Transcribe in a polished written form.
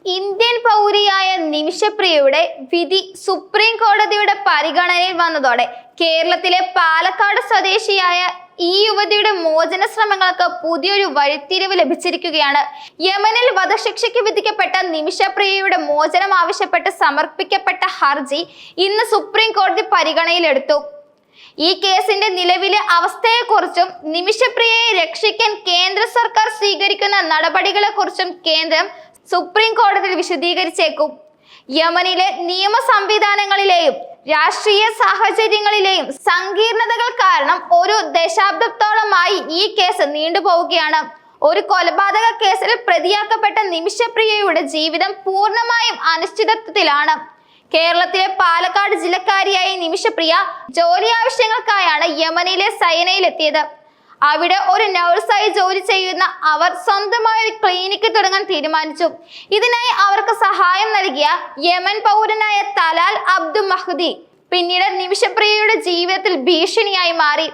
Indian പൗരിയായ നിമിഷപ്രിയയുടെ വിധി supreme കോടതിയുടെ പരിഗണനയിൽ വന്നതോടെ കേരളത്തിലെ പാലക്കാട് സ്വദേശിയായ ഈ യുവതിയുടെ മോചന ശ്രമങ്ങൾക്ക് പുതിയൊരു വഴിത്തിരിവ് ലഭിച്ചിരിക്കുകയാണ്. യമനിൽ വധശിക്ഷയ്ക്ക് വിധിക്കപ്പെട്ട നിമിഷപ്രിയയുടെ മോചനം ആവശ്യപ്പെട്ട് സമർപ്പിക്കപ്പെട്ട ഹർജി ഇന്ന് സുപ്രീം കോടതി പരിഗണനയിലെടുത്തു. ഈ കേസിന്റെ നിലവിലെ അവസ്ഥയെക്കുറിച്ചും നിമിഷപ്രിയയെ രക്ഷിക്കാൻ കേന്ദ്ര സർക്കാർ സ്വീകരിക്കുന്ന നടപടികളെക്കുറിച്ചും കേന്ദ്രം സുപ്രീം കോടതിയിൽ വിശദീകരിച്ചേക്കും. യമനിലെ നിയമ സംവിധാനങ്ങളിലെയും രാഷ്ട്രീയ സാഹചര്യങ്ങളിലെയും സങ്കീർണതകൾ കാരണം ഒരു ദശാബ്ദത്തോളമായി ഈ കേസ് നീണ്ടുപോവുകയാണ്. ഒരു കൊലപാതക കേസിൽ പ്രതിയാക്കപ്പെട്ട നിമിഷപ്രിയയുടെ ജീവിതം പൂർണ്ണമായും അനിശ്ചിതത്വത്തിലാണ്. കേരളത്തിലെ പാലക്കാട് ജില്ലക്കാരിയായ നിമിഷപ്രിയ ജോലി ആവശ്യങ്ങൾക്കായാണ് യമനിലെ സൈനയിലെത്തിയത്. അവിടെ ഒരു നഴ്സായി ജോലി ചെയ്യുന്ന അവർ സ്വന്തമായി ഒരു ക്ലിനിക്ക് തുടങ്ങാൻ തീരുമാനിച്ചു. ഇതിനായി അവർക്ക് സഹായം നൽകിയ യമൻ പൗരനായ തലാൽ അബ്ദു മഹ്ദി പിന്നീട് നിമിഷപ്രിയയുടെ ജീവിതത്തിൽ ഭീഷണിയായി മാറി.